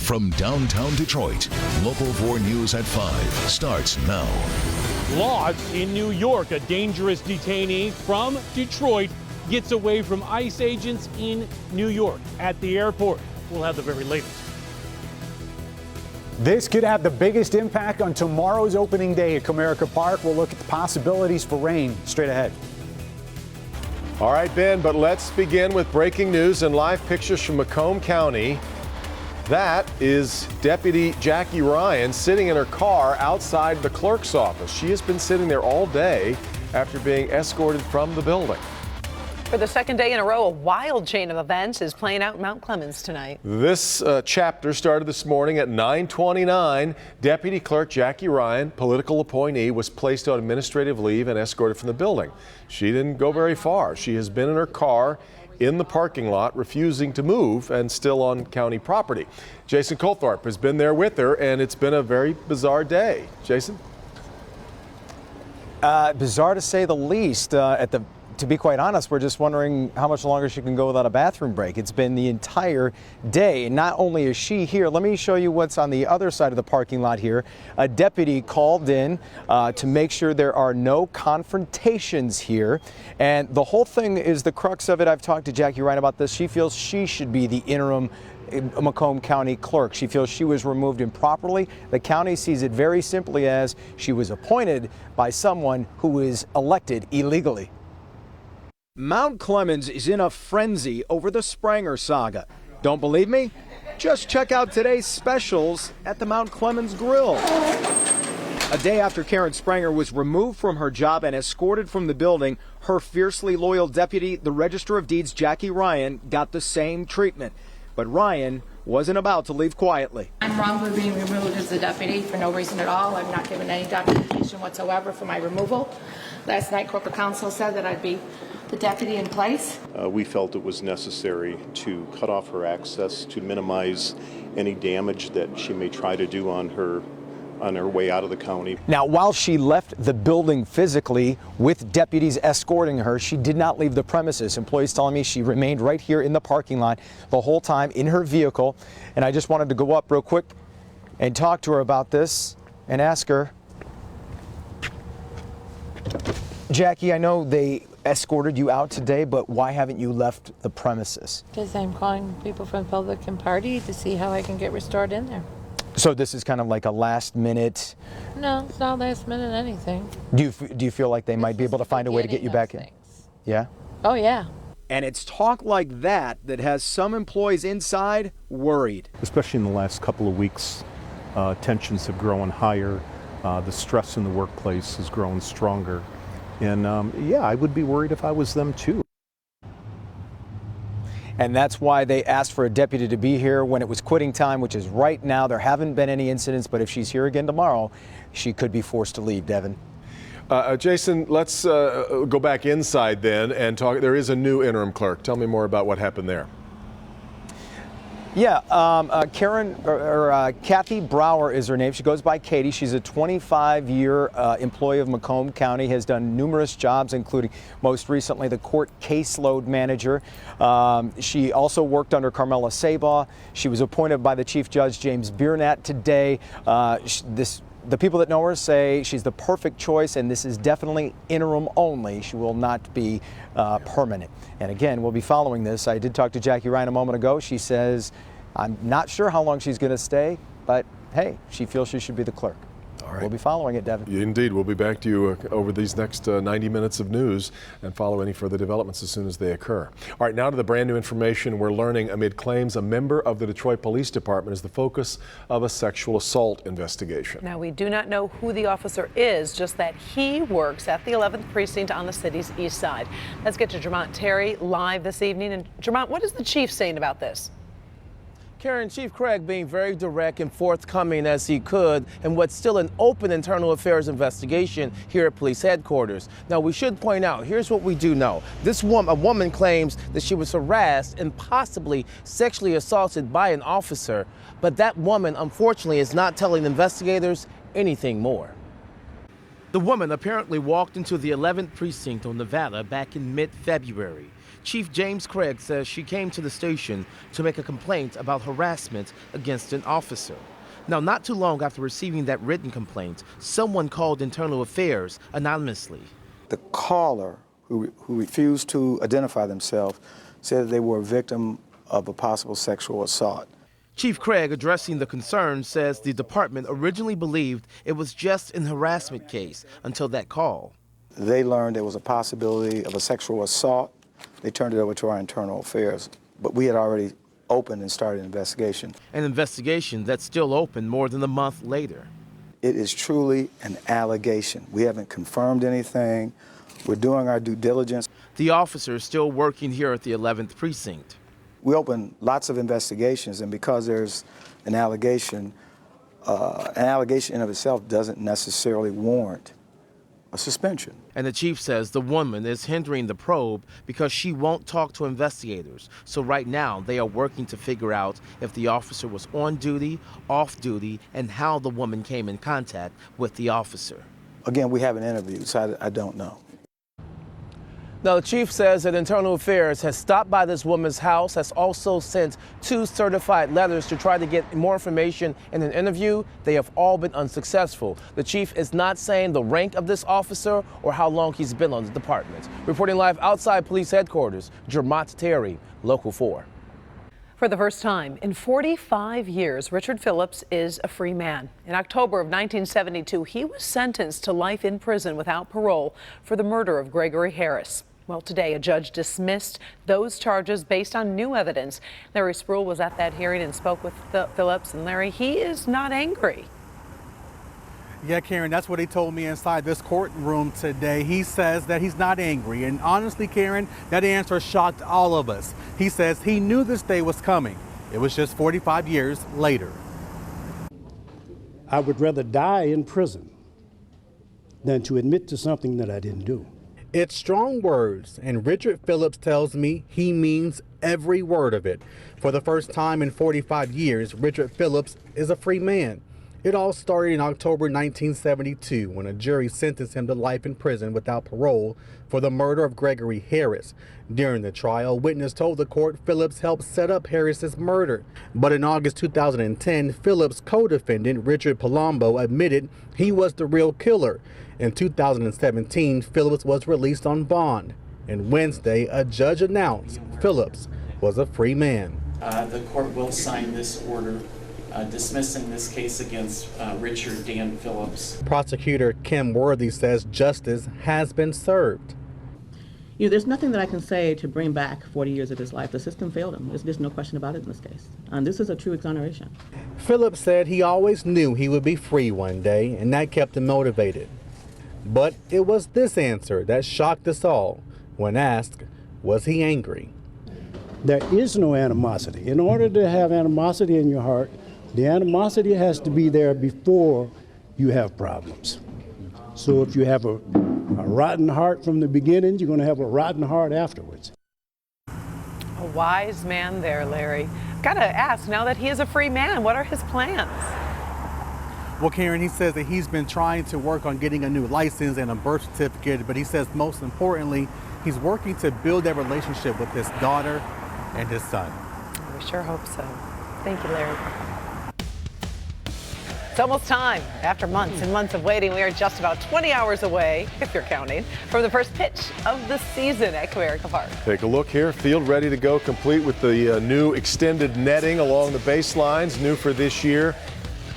From downtown Detroit, Local 4 News at 5 starts now. Lost in New York, a dangerous detainee from Detroit gets away from ICE agents in New York at the airport. We'll have the very latest. This could have the biggest impact on tomorrow's opening day at Comerica Park. We'll look at the possibilities for rain straight ahead. All right, Ben, but let's begin with breaking news and live pictures from Macomb County. That is Deputy Jackie Ryan sitting in her car outside the clerk's office. She has been sitting there all day after being escorted from the building. For the second day in a row, a wild chain of events is playing out in Mount Clemens tonight. This chapter started this morning at 9:29. Deputy Clerk Jackie Ryan, political appointee, was placed on administrative leave and escorted from the building. She didn't go very far. She has been in her car in the parking lot, refusing to move and still on county property. Jason Colthorpe has been there with her, and it's been a very bizarre day. Jason? Bizarre to say the least. To be quite honest, we're just wondering how much longer she can go without a bathroom break. It's been the entire day. Not only is she here, let me show you what's on the other side of the parking lot here. A deputy called in to make sure there are no confrontations here. And the whole thing is the crux of it. I've talked to Jackie Ryan about this. She feels she should be the interim Macomb County clerk. She feels she was removed improperly. The county sees it very simply as she was appointed by someone who is elected illegally. Mount Clemens is in a frenzy over the Spranger saga. Don't believe me? Just check out today's specials at the Mount Clemens Grill. A day after Karen Spranger was removed from her job and escorted from the building, her fiercely loyal deputy, the Register of Deeds Jackie Ryan, got the same treatment. But Ryan wasn't about to leave quietly. I'm wrongfully being removed as the deputy for no reason at all. I'm not given any documentation whatsoever for my removal. Last night, corporate counsel said that I'd be the deputy in place. We felt it was necessary to cut off her access to minimize any damage that she may try to do on her way out of the county. Now, while she left the building physically with deputies escorting her, she did not leave the premises. Employees telling me she remained right here in the parking lot the whole time in her vehicle. And I just wanted to go up real quick and talk to her about this and ask her, Jackie, I know they escorted you out today, but why haven't you left the premises? Because I'm calling people from public and party to see how I can get restored in there. So this is kind of like a last minute? No, it's not last minute anything. Do you feel like they might be able to find a way to get you back in? Yeah? Oh, yeah. And it's talk like that that has some employees inside worried. Especially in the last couple of weeks, tensions have grown higher. The stress in the workplace has grown stronger. And yeah, I would be worried if I was them too. And that's why they asked for a deputy to be here when it was quitting time, which is right now. There haven't been any incidents, but if she's here again tomorrow, she could be forced to leave, Devin. Jason, let's go back inside then and talk. There is a new interim clerk. Tell me more about what happened there. Yeah, Kathy Brower is her name. She goes by Katie. She's a 25-year employee of Macomb County, has done numerous jobs, including most recently the court caseload manager. She also worked under Carmela Sabaugh. She was appointed by the Chief Judge James Biernat today. The people that know her say she's the perfect choice, and this is definitely interim only. She will not be permanent. And again, we'll be following this. I did talk to Jackie Ryan a moment ago. She says, I'm not sure how long she's going to stay, but hey, she feels she should be the clerk. All right. We'll be following it, Devin. Indeed. We'll be back to you over these next 90 minutes of news and follow any further developments as soon as they occur. All right, now to the brand new information we're learning amid claims a member of the Detroit Police Department is the focus of a sexual assault investigation. Now, we do not know who the officer is, just that he works at the 11th Precinct on the city's east side. Let's get to Jermont Terry live this evening. And Jermont, what is the chief saying about this? Karen, Chief Craig being very direct and forthcoming as he could in what's still an open internal affairs investigation here at police headquarters. Now, we should point out, here's what we do know. A woman claims that she was harassed and possibly sexually assaulted by an officer, but that woman, unfortunately, is not telling investigators anything more. The woman apparently walked into the 11th Precinct on Nevada back in mid-February. Chief James Craig says she came to the station to make a complaint about harassment against an officer. Now, not too long after receiving that written complaint, someone called Internal Affairs anonymously. The caller, who refused to identify themselves, said that they were a victim of a possible sexual assault. Chief Craig, addressing the concern, says the department originally believed it was just an harassment case until that call. They learned there was a possibility of a sexual assault. They turned it over to our Internal Affairs, but we had already opened and started an investigation. An investigation that's still open more than a month later. It is truly an allegation. We haven't confirmed anything. We're doing our due diligence. The officer is still working here at the 11th Precinct. We open lots of investigations, and because there's an allegation in of itself doesn't necessarily warrant a suspension. And the chief says the woman is hindering the probe because she won't talk to investigators. So right now they are working to figure out if the officer was on duty, off duty, and how the woman came in contact with the officer. Again, we haven't interviewed, so I don't know. Now, the chief says that Internal Affairs has stopped by this woman's house, has also sent 2 certified letters to try to get more information in an interview. They have all been unsuccessful. The chief is not saying the rank of this officer or how long he's been on the department. Reporting live outside police headquarters, Jermont Terry, Local 4. For the first time in 45 years, Richard Phillips is a free man. In October of 1972, he was sentenced to life in prison without parole for the murder of Gregory Harris. Well, today a judge dismissed those charges based on new evidence. Larry Spruill was at that hearing and spoke with Phillips. And Larry, he is not angry. Yeah, Karen, that's what he told me inside this courtroom today. He says that he's not angry. And honestly, Karen, that answer shocked all of us. He says he knew this day was coming. It was just 45 years later. I would rather die in prison than to admit to something that I didn't do. It's strong words, and Richard Phillips tells me he means every word of it. For the first time in 45 years, Richard Phillips is a free man. It all started in October 1972 when a jury sentenced him to life in prison without parole for the murder of Gregory Harris. During the trial, witness told the court Phillips helped set up Harris's murder. But in August 2010, Phillips' co-defendant Richard Palumbo admitted he was the real killer. In 2017, Phillips was released on bond. And Wednesday, a judge announced Phillips was a free man. The court will sign this order dismissing this case against Richard Dan Phillips. Prosecutor Kim Worthy says justice has been served. You know, there's nothing that I can say to bring back 40 years of his life. The system failed him. There's no question about it in this case. This is a true exoneration. Phillips said he always knew he would be free one day, and that kept him motivated. But it was this answer that shocked us all when asked, was he angry? There is no animosity. In order to have animosity in your heart, the animosity has to be there before you have problems. So if you have a rotten heart from the beginning, you're going to have a rotten heart afterwards. A wise man there, Larry. Gotta ask, now that he is a free man, what are his plans? Well, Karen, he says that he's been trying to work on getting a new license and a birth certificate, but he says most importantly, he's working to build that relationship with his daughter and his son. We sure hope so. Thank you, Larry. It's almost time. After months and months of waiting, we are just about 20 hours away, if you're counting, from the first pitch of the season at Comerica Park. Take a look here. Field ready to go, complete with the new extended netting along the baselines, new for this year.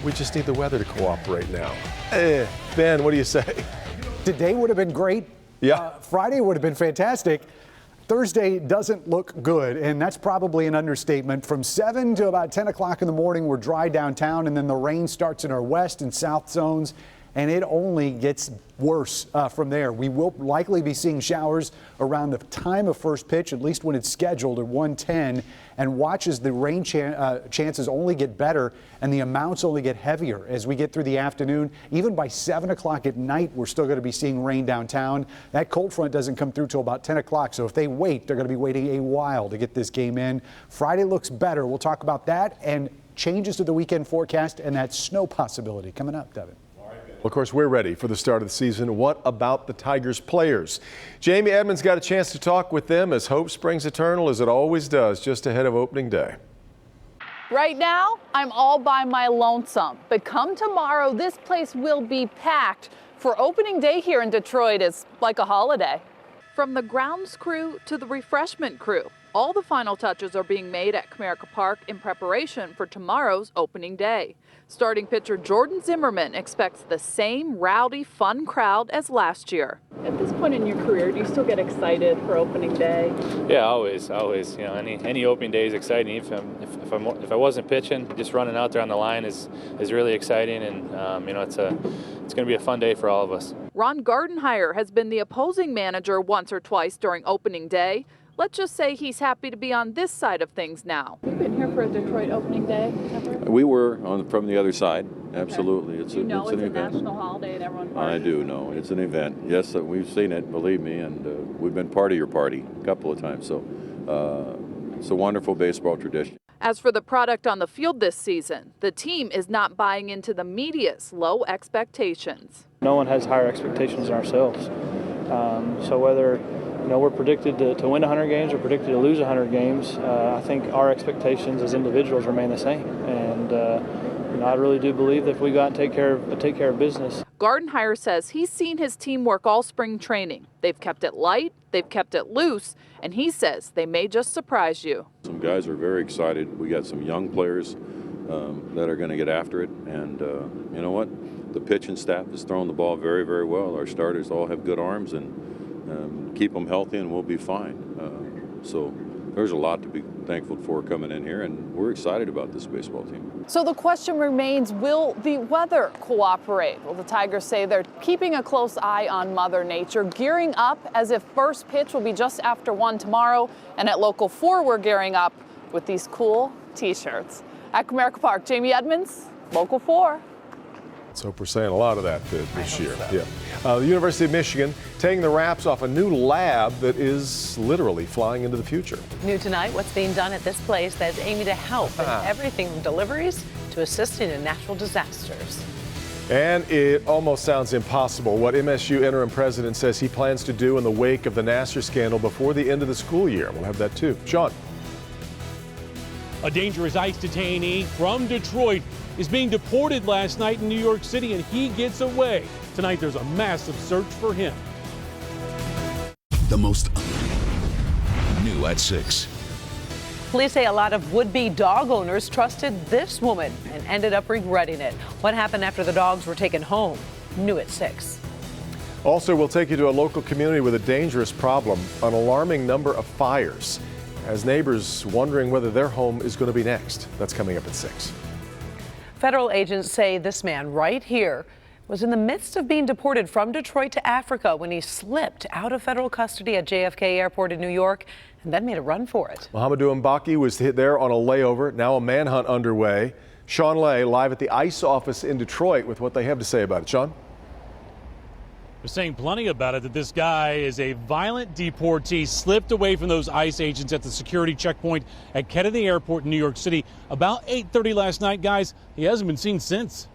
We just need the weather to cooperate now. Ben, what do you say? Today would have been great. Yeah. Friday would have been fantastic. Thursday doesn't look good, and that's probably an understatement. From 7 to about 10 o'clock in the morning, we're dry downtown, and then the rain starts in our west and south zones, and it only gets worse from there. We will likely be seeing showers around the time of first pitch, at least when it's scheduled at 1:10, and watch as the rain chances only get better and the amounts only get heavier as we get through the afternoon. Even by 7 o'clock at night, we're still going to be seeing rain downtown. That cold front doesn't come through till about 10 o'clock, so if they wait, they're going to be waiting a while to get this game in. Friday looks better. We'll talk about that and changes to the weekend forecast and that snow possibility coming up, Devin. Of course, we're ready for the start of the season. What about the Tigers players? Jamie Edmonds got a chance to talk with them as hope springs eternal, as it always does, just ahead of opening day. Right now, I'm all by my lonesome, but come tomorrow, this place will be packed. For opening day here in Detroit, it's like a holiday. From the grounds crew to the refreshment crew, all the final touches are being made at Comerica Park in preparation for tomorrow's opening day. Starting pitcher Jordan Zimmermann expects the same rowdy, fun crowd as last year. At this point in your career, do you still get excited for opening day? Yeah, always. You know, any opening day is exciting. If I wasn't pitching, just running out there on the line is really exciting, and you know, it's going to be a fun day for all of us. Ron Gardenhire has been the opposing manager once or twice during opening day. Let's just say he's happy to be on this side of things now. You've been here for a Detroit opening day ever? We were from the other side. Absolutely. Okay. It's an event. National holiday and everyone parties. I do know. It's an event. Yes, we've seen it, believe me, and we've been part of your party a couple of times. So it's a wonderful baseball tradition. As for the product on the field this season, the team is not buying into the media's low expectations. No one has higher expectations than ourselves. So whether we're predicted to win 100 games or predicted to lose 100 games, I think our expectations as individuals remain the same. And I really do believe that if we go out and take care of business. Gardenhire says he's seen his team work all spring training. They've kept it light, they've kept it loose, and he says they may just surprise you. Some guys are very excited. We got some young players that are going to get after it. And you know what? The pitching staff has thrown the ball very, very well. Our starters all have good arms, and keep them healthy and we'll be fine. So there's a lot to be thankful for coming in here, and we're excited about this baseball team. So the question remains, will the weather cooperate? Well, the Tigers say they're keeping a close eye on Mother Nature, gearing up as if first pitch will be just after 1 tomorrow. And at Local 4, we're gearing up with these cool T-shirts. At Comerica Park, Jamie Edmonds, Local 4. Let's hope we're saying a lot of that this year. Yeah. The University of Michigan taking the wraps off a new lab that is literally flying into the future. New tonight, what's being done at this place that's aiming to help in everything from deliveries to assisting in natural disasters. And it almost sounds impossible what MSU interim president says he plans to do in the wake of the Nassar scandal before the end of the school year. We'll have that too. Sean. A dangerous ICE detainee from Detroit is being deported last night in New York City, and he gets away. Tonight, there's a massive search for him. The most new at 6. Police say a lot of would-be dog owners trusted this woman and ended up regretting it. What happened after the dogs were taken home? New at 6. Also, we'll take you to a local community with a dangerous problem, an alarming number of fires, as neighbors wondering whether their home is going to be next. That's coming up at 6. Federal agents say this man right here was in the midst of being deported from Detroit to Africa when he slipped out of federal custody at JFK Airport in New York and then made a run for it. Mohamedou Mbaki was hit there on a layover. Now a manhunt underway. Sean Lay live at the ICE office in Detroit with what they have to say about it. Sean? They're saying plenty about it, that this guy is a violent deportee, slipped away from those ICE agents at the security checkpoint at Kennedy Airport in New York City about 8:30 last night. Guys, he hasn't been seen since.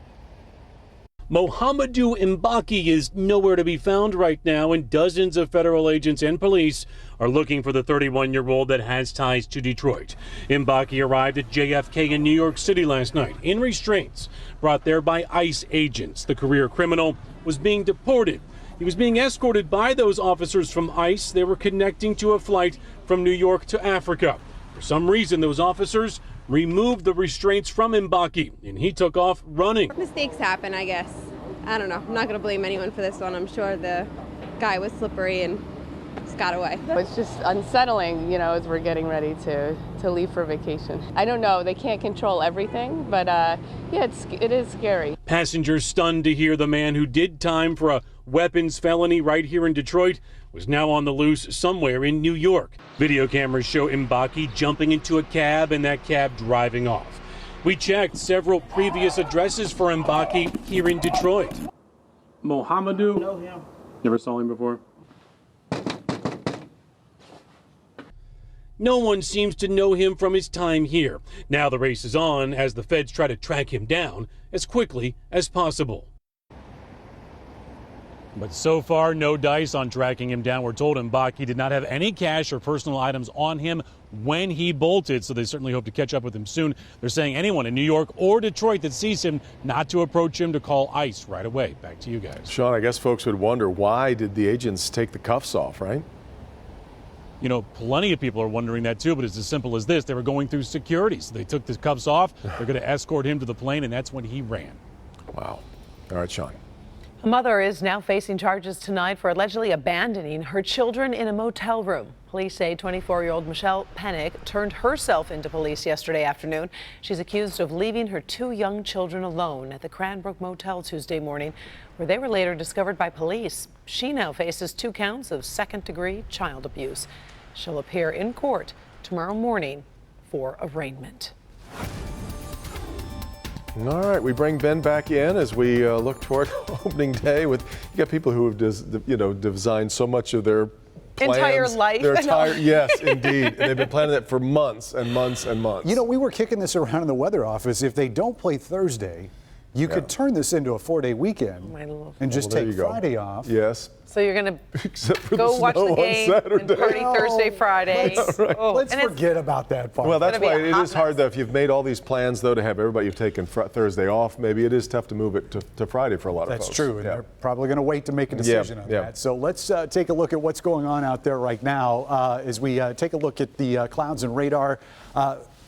Mohamedou Mbaki is nowhere to be found right now, and dozens of federal agents and police are looking for the 31-year-old that has ties to Detroit. Mbaki arrived at JFK in New York City last night in restraints, brought there by ICE agents. The career criminal was being deported. He was being escorted by those officers from ICE. They were connecting to a flight from New York to Africa. For some reason, those officers removed the restraints from Mbaki, and he took off running. Mistakes happen, I guess. I don't know. I'm not going to blame anyone for this one. I'm sure the guy was slippery and just got away. It's just unsettling, as we're getting ready to leave for vacation. I don't know. They can't control everything, but it is scary. Passengers stunned to hear the man who did time for a weapons felony right here in Detroit was now on the loose somewhere in New York. Video cameras show Mbaki jumping into a cab and that cab driving off. We checked several previous addresses for Mbaki here in Detroit. Mohamedou? Know him. Never saw him before? No one seems to know him from his time here. Now the race is on as the feds try to track him down as quickly as possible. But so far, no dice on tracking him down. We're told Mbaki did not have any cash or personal items on him when he bolted, so they certainly hope to catch up with him soon. They're saying anyone in New York or Detroit that sees him not to approach him, to call ICE right away. Back to you guys. Sean, I guess folks would wonder, why did the agents take the cuffs off, right? You know, plenty of people are wondering that too, but it's as simple as this. They were going through security, so they took the cuffs off. They're going to escort him to the plane, and that's when he ran. Wow. All right, Sean. A mother is now facing charges tonight for allegedly abandoning her children in a motel room. Police say 24-year-old Michelle Pennick turned herself into police yesterday afternoon. She's accused of leaving her 2 young children alone at the Cranbrook Motel Tuesday morning, where they were later discovered by police. She now faces 2 counts of second-degree child abuse. She'll appear in court tomorrow morning for arraignment. All right, we bring Ben back in as we look toward opening day. You got people who have designed so much of their plans, entire life. Yes, indeed. And they've been planning that for months and months and months. You know, we were kicking this around in the weather office. If they don't play Thursday, you could turn this into a 4-day weekend and just take Friday off. Yes. So you're going to go watch the game and party Thursday, Friday. Let's forget about that part. Well, that's why it is hard, though, if you've made all these plans, though, to have everybody you've taken Thursday off, maybe it is tough to move it to Friday for a lot of folks. That's true, and they're probably going to wait to make a decision on that. So let's take a look at what's going on out there right now as we take a look at the clouds and radar.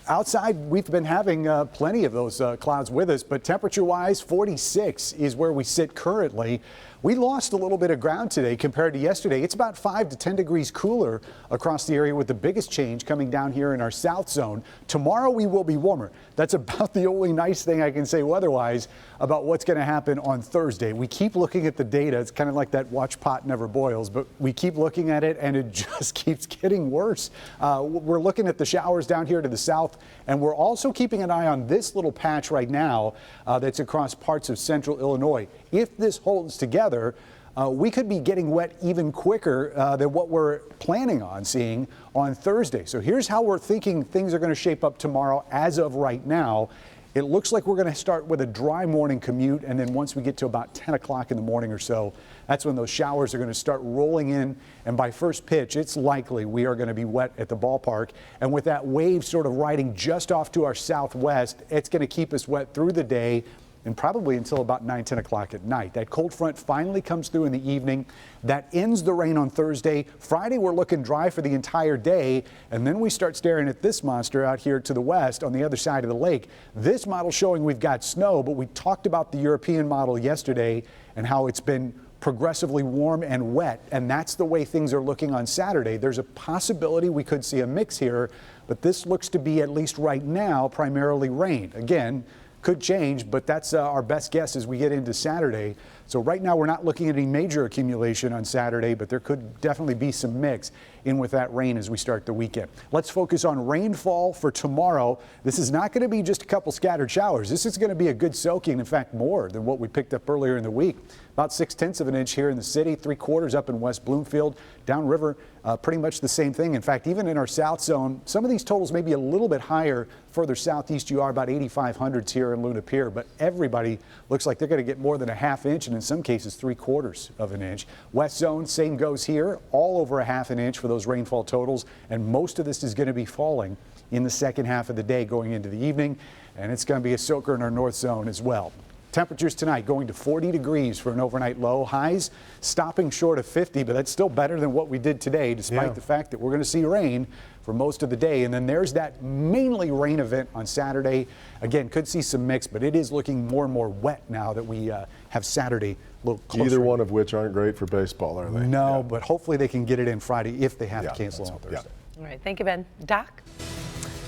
Outside, we've been having plenty of those clouds with us, but temperature-wise, 46 is where we sit currently. We lost a little bit of ground today compared to yesterday. It's about 5 to 10 degrees cooler across the area, with the biggest change coming down here in our south zone. Tomorrow we will be warmer. That's about the only nice thing I can say weather-wise about what's going to happen on Thursday. We keep looking at the data. It's kind of like that watch pot never boils, but we keep looking at it and it just keeps getting worse. We're looking at the showers down here to the south, and we're also keeping an eye on this little patch right now that's across parts of central Illinois. If this holds together, we could be getting wet even quicker than what we're planning on seeing on Thursday. So here's how we're thinking things are going to shape up tomorrow as of right now. It looks like we're going to start with a dry morning commute, and then once we get to about 10 o'clock in the morning or so, that's when those showers are going to start rolling in, and by first pitch, it's likely we are going to be wet at the ballpark. And with that wave sort of riding just off to our southwest, it's going to keep us wet through the day and probably until about 9, 10 o'clock at night. That cold front finally comes through in the evening. That ends the rain on Thursday. Friday, we're looking dry for the entire day, and then we start staring at this monster out here to the west on the other side of the lake. This model showing we've got snow, but we talked about the European model yesterday and how it's been progressively warm and wet, and that's the way things are looking on Saturday. There's a possibility we could see a mix here, but this looks to be, at least right now, primarily rain. Again, could change, but that's our best guess as we get into Saturday. So right now we're not looking at any major accumulation on Saturday, but there could definitely be some mix in with that rain as we start the weekend. Let's focus on rainfall for tomorrow. This is not going to be just a couple scattered showers. This is going to be a good soaking, in fact, more than what we picked up earlier in the week. About 6/10 of an inch here in the city, 3/4 up in West Bloomfield. Downriver, pretty much the same thing. In fact, even in our south zone, some of these totals may be a little bit higher. Further southeast you are, about 8,500s here in Luna Pier, but everybody looks like they're going to get more than a ½ inch, and in some cases 3/4 of an inch. West zone, same goes here, all over a ½ inch for those rainfall totals, and most of this is going to be falling in the second half of the day going into the evening, and it's going to be a soaker in our north zone as well. Temperatures tonight going to 40 degrees for an overnight low. Highs stopping short of 50, but that's still better than what we did today, despite the fact that we're going to see rain for most of the day. And then there's that mainly rain event on Saturday. Again, could see some mix, but it is looking more and more wet now that we have Saturday a little closer. Either one of which aren't great for baseball, are they? No, but hopefully they can get it in Friday if they have to cancel on Thursday. All right, thank you, Ben. Doc?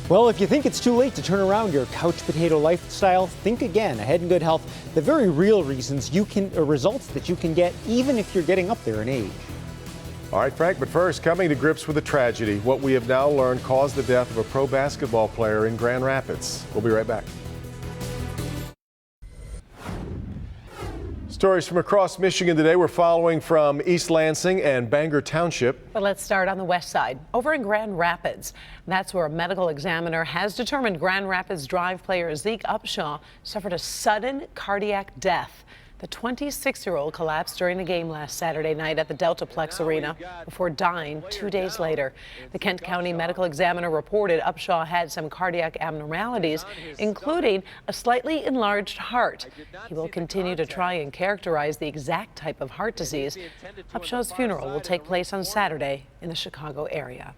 Well, if you think it's too late to turn around your couch potato lifestyle, think again. Ahead in Good Health, the very real reasons results that you can get even if you're getting up there in age. All right, Frank, but first, coming to grips with a tragedy. What we have now learned caused the death of a pro basketball player in Grand Rapids. We'll be right back. Stories from across Michigan today. We're following from East Lansing and Bangor Township. But let's start on the west side, over in Grand Rapids. That's where a medical examiner has determined Grand Rapids Drive player Zeke Upshaw suffered a sudden cardiac death. The 26-year-old collapsed during a game last Saturday night at the Deltaplex Arena before dying 2 days later. The Kent County Medical Examiner reported Upshaw had some cardiac abnormalities, including a slightly enlarged heart. He will continue to try and characterize the exact type of heart disease. Upshaw's funeral will take place on Saturday in the Chicago area.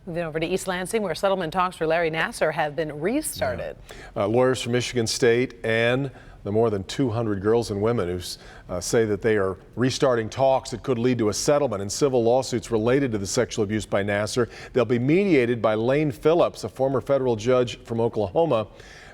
Moving over to East Lansing, where settlement talks for Larry Nassar have been restarted. Lawyers from Michigan State and the more than 200 girls and women who say that they are restarting talks that could lead to a settlement in civil lawsuits related to the sexual abuse by Nassar. They'll be mediated by Lane Phillips, a former federal judge from Oklahoma.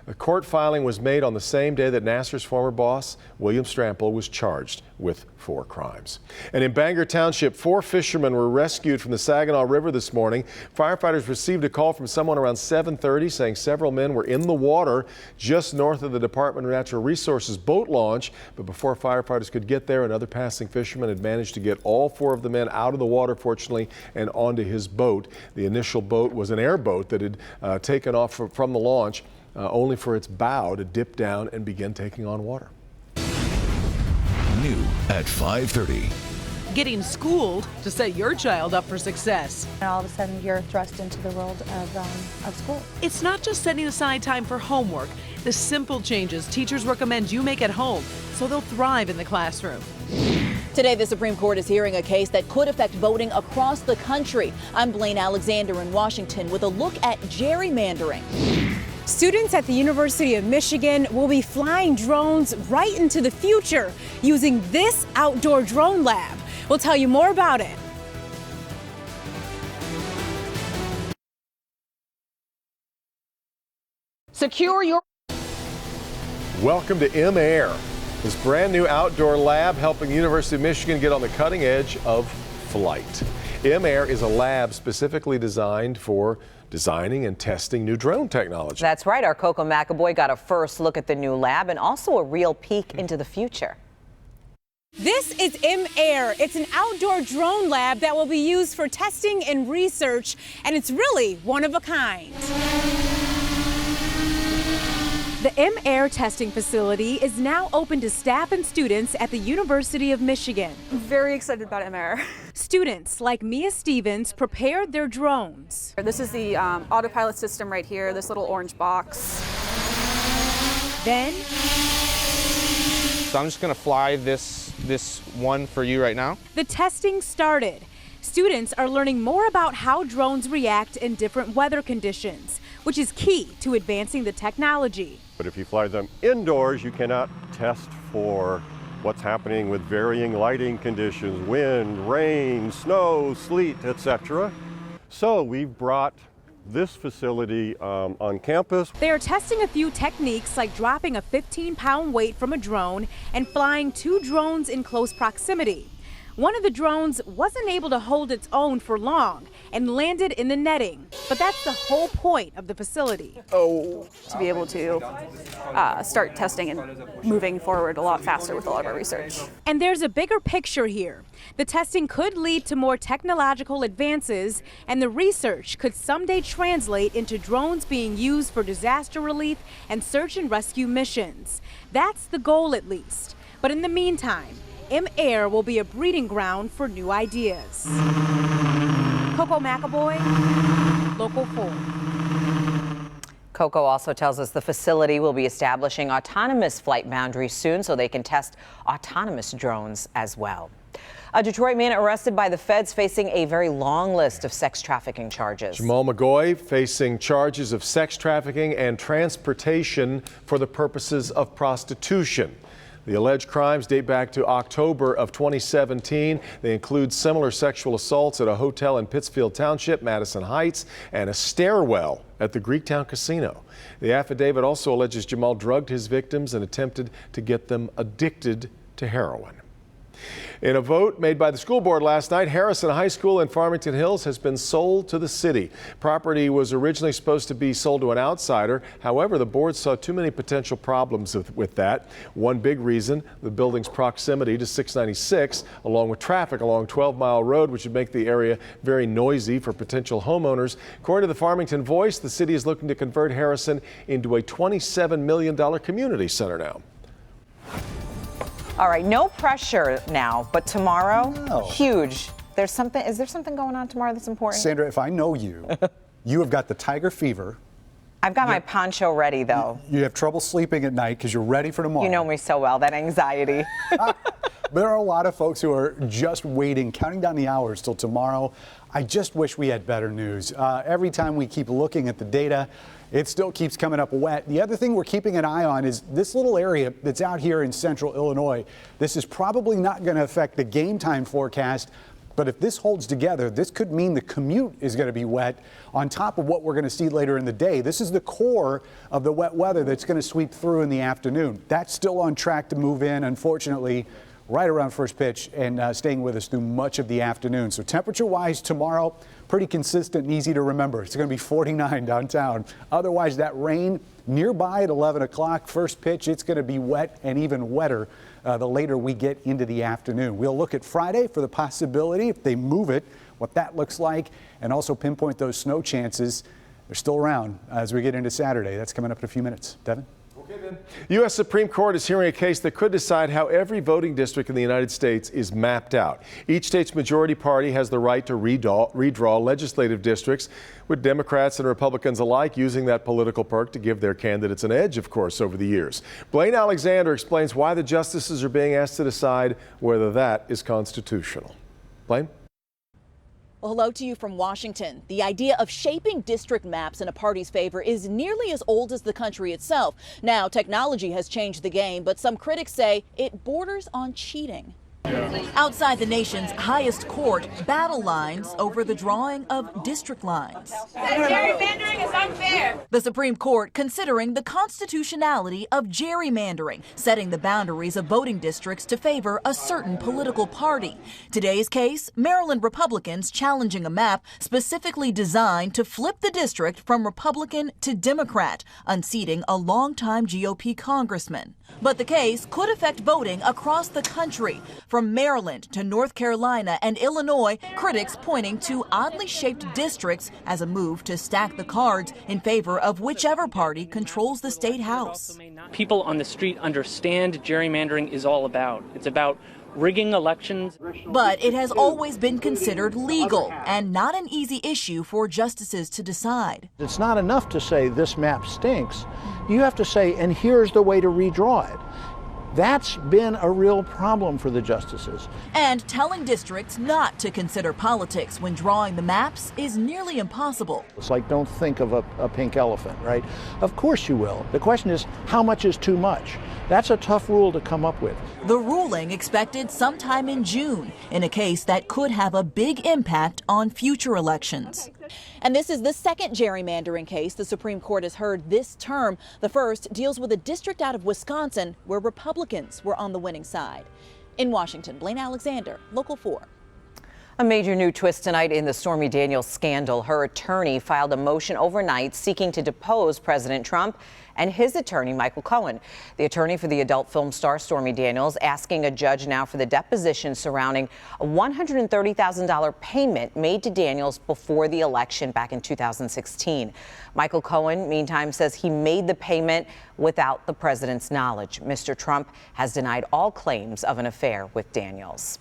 The court filing was made on the same day that Nassar's former boss, William Strample, was charged with 4 crimes. And in Bangor Township, 4 fishermen were rescued from the Saginaw River this morning. Firefighters received a call from someone around 7:30 saying several men were in the water just north of the Department of Natural Resources boat launch. But before firefighters could get there, another passing fisherman had managed to get all 4 of the men out of the water, fortunately, and onto his boat. The initial boat was an airboat that had taken off from the launch, only for its bow to dip down and begin taking on water. New at 5:30. Getting schooled to set your child up for success. And all of a sudden you're thrust into the world of school. It's not just setting aside time for homework. The simple changes teachers recommend you make at home so they'll thrive in the classroom. Today, the Supreme Court is hearing a case that could affect voting across the country. I'm Blaine Alexander in Washington with a look at gerrymandering. Students at the University of Michigan will be flying drones right into the future using this outdoor drone lab. We'll tell you more about it. Secure your... Welcome to M-Air, this brand new outdoor lab helping the University of Michigan get on the cutting edge of flight. M-Air is a lab specifically designed for designing and testing new drone technology. That's right. Our Coco McAvoy got a first look at the new lab and also a real peek into the future. This is M-Air. It's an outdoor drone lab that will be used for testing and research, and it's really one of a kind. The M-Air testing facility is now open to staff and students at the University of Michigan. I'm very excited about M-Air. Students like Mia Stevens prepared their drones. This is the autopilot system right here, this little orange box. Then, so I'm just going to fly this one for you right now. The testing started. Students are learning more about how drones react in different weather conditions, which is key to advancing the technology. But if you fly them indoors, you cannot test for what's happening with varying lighting conditions, wind, rain, snow, sleet, etc. So we've brought this facility on campus. They are testing a few techniques like dropping a 15-pound weight from a drone and flying 2 drones in close proximity. One of the drones wasn't able to hold its own for long and landed in the netting. But that's the whole point of the facility. To be able to start testing and moving forward a lot faster with a lot of our research. And there's a bigger picture here. The testing could lead to more technological advances, and the research could someday translate into drones being used for disaster relief and search and rescue missions. That's the goal, at least. But in the meantime, M-Air will be a breeding ground for new ideas. Coco McAvoy, Local 4. Coco also tells us the facility will be establishing autonomous flight boundaries soon so they can test autonomous drones as well. A Detroit man arrested by the feds facing a very long list of sex trafficking charges. Jamal McGoy facing charges of sex trafficking and transportation for the purposes of prostitution. The alleged crimes date back to October of 2017. They include similar sexual assaults at a hotel in Pittsfield Township, Madison Heights, and a stairwell at the Greektown Casino. The affidavit also alleges Jamal drugged his victims and attempted to get them addicted to heroin. In a vote made by the school board last night, Harrison High School in Farmington Hills has been sold to the city. Property was originally supposed to be sold to an outsider. However, the board saw too many potential problems with that. One big reason, the building's proximity to 696, along with traffic along 12 Mile Road, which would make the area very noisy for potential homeowners. According to the Farmington Voice, the city is looking to convert Harrison into a $27 million community center now. All right, no pressure now, but tomorrow, No. huge. Is there something going on tomorrow that's important? Sandra, if I know you, you have got the tiger fever. I've got my poncho ready, though. You have trouble sleeping at night because you're ready for tomorrow. You know me so well, that anxiety. There are a lot of folks who are just waiting, counting down the hours till tomorrow. I just wish we had better news. Every time we keep looking at the data, it still keeps coming up wet. The other thing we're keeping an eye on is this little area that's out here in central Illinois. This is probably not going to affect the game time forecast, but if this holds together, this could mean the commute is going to be wet on top of what we're going to see later in the day. This is the core of the wet weather that's going to sweep through in the afternoon. That's still on track to move in, unfortunately, right around first pitch and staying with us through much of the afternoon. So temperature-wise tomorrow, pretty consistent and easy to remember. It's going to be 49 downtown. Otherwise, that rain nearby at 11 o'clock, first pitch, it's going to be wet and even wetter the later we get into the afternoon. We'll look at Friday for the possibility, if they move it, what that looks like, and also pinpoint those snow chances. They're still around as we get into Saturday. That's coming up in a few minutes. Devin? U.S. Supreme Court is hearing a case that could decide how every voting district in the United States is mapped out. Each state's majority party has the right to redraw legislative districts, with Democrats and Republicans alike using that political perk to give their candidates an edge, of course, over the years. Blaine Alexander explains why the justices are being asked to decide whether that is constitutional. Blaine? Well, hello to you from Washington. The idea of shaping district maps in a party's favor is nearly as old as the country itself. Now, technology has changed the game, but some critics say it borders on cheating. Outside the nation's highest court, battle lines over the drawing of district lines. Gerrymandering is unfair. The Supreme Court considering the constitutionality of gerrymandering, setting the boundaries of voting districts to favor a certain political party. Today's case, Maryland Republicans challenging a map specifically designed to flip the district from Republican to Democrat, unseating a longtime GOP congressman. But the case could affect voting across the country. From Maryland to North Carolina and Illinois, critics pointing to oddly shaped districts as a move to stack the cards in favor of whichever party controls the state house. People on the street understand gerrymandering is all about. It's about rigging elections. But it has always been considered legal and not an easy issue for justices to decide. It's not enough to say this map stinks. You have to say, and here's the way to redraw it. That's been a real problem for the justices. And telling districts not to consider politics when drawing the maps is nearly impossible. It's like, don't think of a pink elephant, right? Of course you will. The question is, how much is too much? That's a tough rule to come up with. The ruling expected sometime in June in a case that could have a big impact on future elections. And this is the second gerrymandering case the Supreme Court has heard this term. The first deals with a district out of Wisconsin where Republicans were on the winning side. In Washington, Blaine Alexander, Local 4. A major new twist tonight in the Stormy Daniels scandal. Her attorney filed a motion overnight seeking to depose President Trump and his attorney, Michael Cohen. The attorney for the adult film star Stormy Daniels asking a judge now for the deposition surrounding a $130,000 payment made to Daniels before the election back in 2016. Michael Cohen, meantime, says he made the payment without the president's knowledge. Mr. Trump has denied all claims of an affair with Daniels.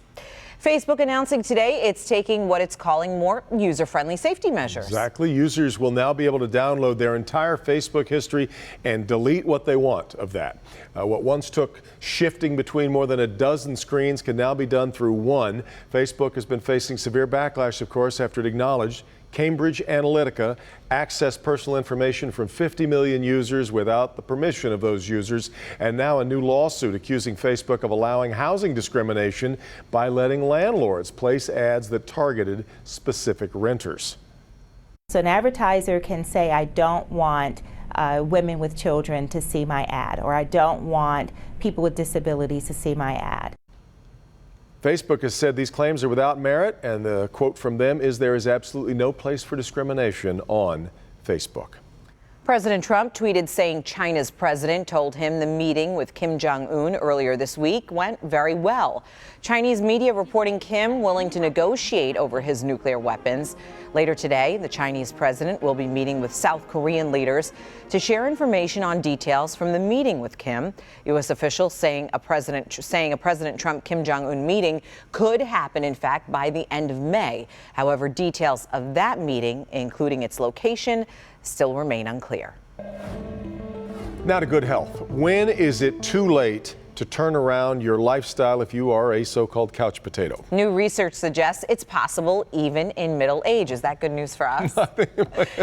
Facebook announcing today it's taking what it's calling more user-friendly safety measures. Exactly. Users will now be able to download their entire Facebook history and delete what they want of that. What once took shifting between more than a dozen screens can now be done through one. Facebook has been facing severe backlash, of course, after it acknowledged Cambridge Analytica accessed personal information from 50 million users without the permission of those users, and now a new lawsuit accusing Facebook of allowing housing discrimination by letting landlords place ads that targeted specific renters. So an advertiser can say, I don't want women with children to see my ad, or I don't want people with disabilities to see my ad. Facebook has said these claims are without merit, and the quote from them is there is absolutely no place for discrimination on Facebook. President Trump tweeted saying China's president told him the meeting with Kim Jong-un earlier this week went very well. Chinese media reporting Kim willing to negotiate over his nuclear weapons. Later today, the Chinese president will be meeting with South Korean leaders to share information on details from the meeting with Kim. U.S. officials saying a President Trump Kim Jong-un meeting could happen, in fact, by the end of May. However, details of that meeting, including its location, still remain unclear. Now to good health. When is it too late to turn around your lifestyle if you are a so-called couch potato? New research suggests it's possible even in middle age. Is that good news for us?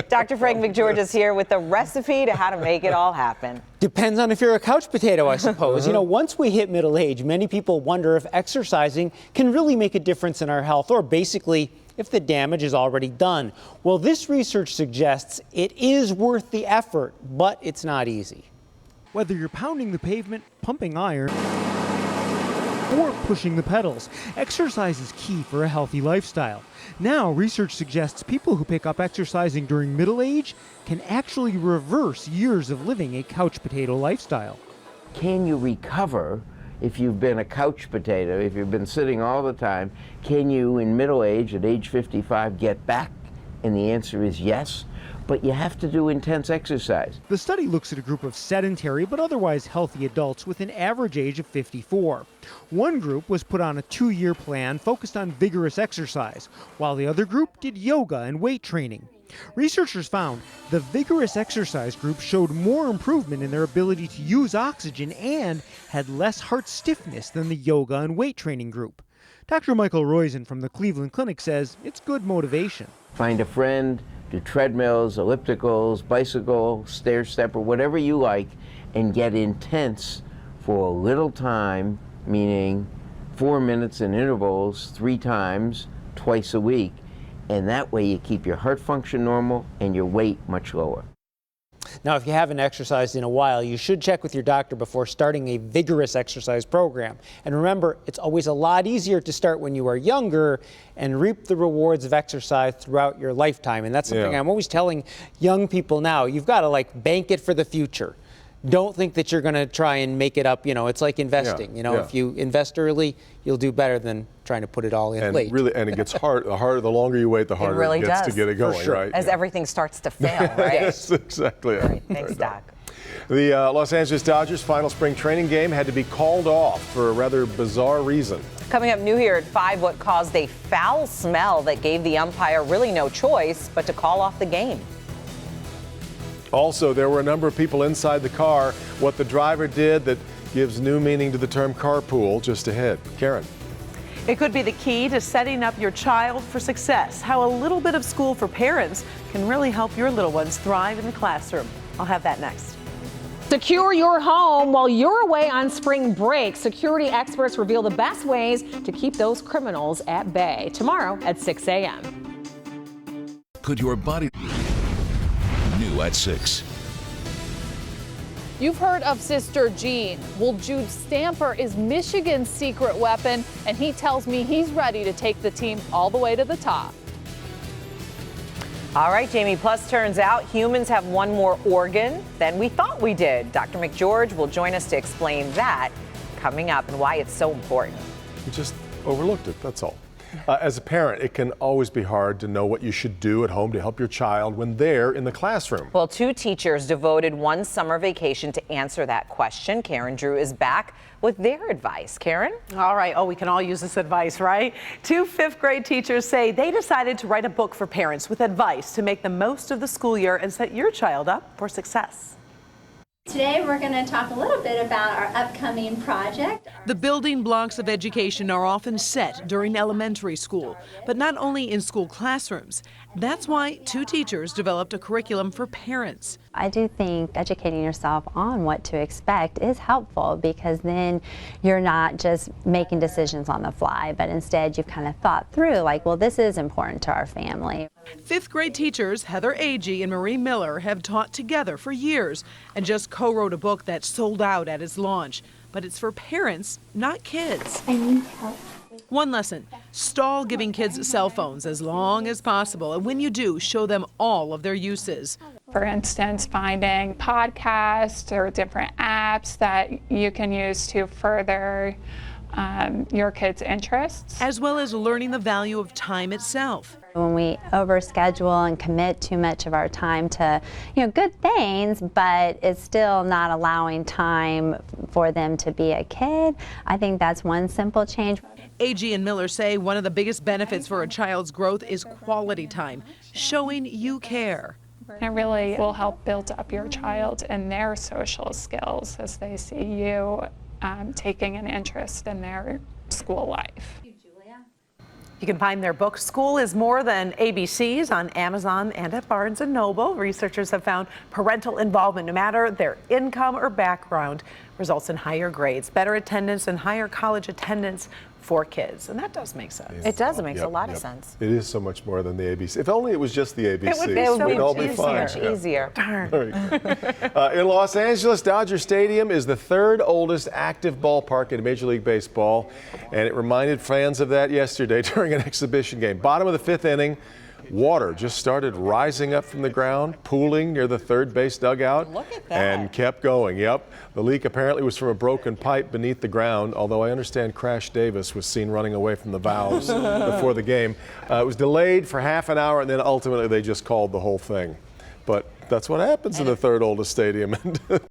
Dr. Frank McGeorge is here with the recipe to how to make it all happen. Depends on if you're a couch potato, I suppose. You know, once we hit middle age, many people wonder if exercising can really make a difference in our health, or basically if the damage is already done. Well, this research suggests it is worth the effort, but it's not easy. Whether you're pounding the pavement, pumping iron, or pushing the pedals, exercise is key for a healthy lifestyle. Now, research suggests people who pick up exercising during middle age can actually reverse years of living a couch potato lifestyle. Can you recover if you've been a couch potato, if you've been sitting all the time? Can you, in middle age, at age 55, get back? And the answer is yes. But you have to do intense exercise. The study looks at a group of sedentary but otherwise healthy adults with an average age of 54. One group was put on a 2-year plan focused on vigorous exercise, while the other group did yoga and weight training. Researchers found the vigorous exercise group showed more improvement in their ability to use oxygen and had less heart stiffness than the yoga and weight training group. Dr. Michael Roizen from the Cleveland Clinic says it's good motivation. Find a friend, do treadmills, ellipticals, bicycle, stair stepper, whatever you like, and get intense for a little time, meaning 4 minutes in intervals, 3 times, twice a week. And that way you keep your heart function normal and your weight much lower. Now, if you haven't exercised in a while, you should check with your doctor before starting a vigorous exercise program. And remember, it's always a lot easier to start when you are younger and reap the rewards of exercise throughout your lifetime. And that's something I'm always telling young people now. You've got to bank it for the future. Don't think that you're going to try and make it up. You know, it's like investing. If you invest early, you'll do better than trying to put it all in late. And it gets hard. The longer you wait, the harder it gets to get it going, right? As everything starts to fail, right? Yes, exactly. All right, thanks, Doc. The Los Angeles Dodgers' final spring training game had to be called off for a rather bizarre reason. Coming up new here at 5, what caused a foul smell that gave the umpire really no choice but to call off the game. Also, there were a number of people inside the car. What the driver did that gives new meaning to the term carpool just ahead. Karen. It could be the key to setting up your child for success. How a little bit of school for parents can really help your little ones thrive in the classroom. I'll have that next. Secure your home while you're away on spring break. Security experts reveal the best ways to keep those criminals at bay. Tomorrow at 6 a.m. Could your body... New at 6. You've heard of Sister Jean. Well, Jude Stamper is Michigan's secret weapon, and he tells me he's ready to take the team all the way to the top. All right, Jamie, plus turns out humans have one more organ than we thought we did. Dr. McGeorge will join us to explain that coming up and why it's so important. You just overlooked it, that's all. As a parent, it can always be hard to know what you should do at home to help your child when they're in the classroom. Well, 2 teachers devoted one summer vacation to answer that question. Karen Drew is back with their advice. Karen? All right. Oh, we can all use this advice, right? 2 5th-grade teachers say they decided to write a book for parents with advice to make the most of the school year and set your child up for success. Today we're going to talk a little bit about our upcoming project. The building blocks of education are often set during elementary school, but not only in school classrooms. That's why 2 teachers developed a curriculum for parents. I do think educating yourself on what to expect is helpful, because then you're not just making decisions on the fly, but instead you've kind of thought through, like, well, this is important to our family. 5th-grade teachers Heather Agee and Marie Miller have taught together for years and just co-wrote a book that sold out at its launch. But it's for parents, not kids. I need help. One lesson, stall giving kids cell phones as long as possible. And when you do, show them all of their uses. For instance, finding podcasts or different apps that you can use to further your kids' interests. As well as learning the value of time itself. When we overschedule and commit too much of our time to, good things, but it's still not allowing time for them to be a kid, I think that's one simple change. AG and Miller say one of the biggest benefits for a child's growth is quality time, showing you care. It really will help build up your child and their social skills as they see you taking an interest in their school life. You can find their book, School is More Than ABCs, on Amazon and at Barnes & Noble. Researchers have found parental involvement, no matter their income or background, results in higher grades, better attendance, and higher college attendance for kids. And that does make sense. It does. It makes a lot of sense. It is so much more than the ABC. If only it was just the ABC. It would we'd all be fine. much easier. In Los Angeles, Dodger Stadium is the third oldest active ballpark in Major League Baseball, and it reminded fans of that yesterday during an exhibition game. Bottom of the fifth inning, water just started rising up from the ground, pooling near the third base dugout. Look at that. And kept going. Yep. The leak apparently was from a broken pipe beneath the ground, although I understand Crash Davis was seen running away from the valves before the game. It was delayed for half an hour, and then ultimately they just called the whole thing. But that's what happens in the third oldest stadium.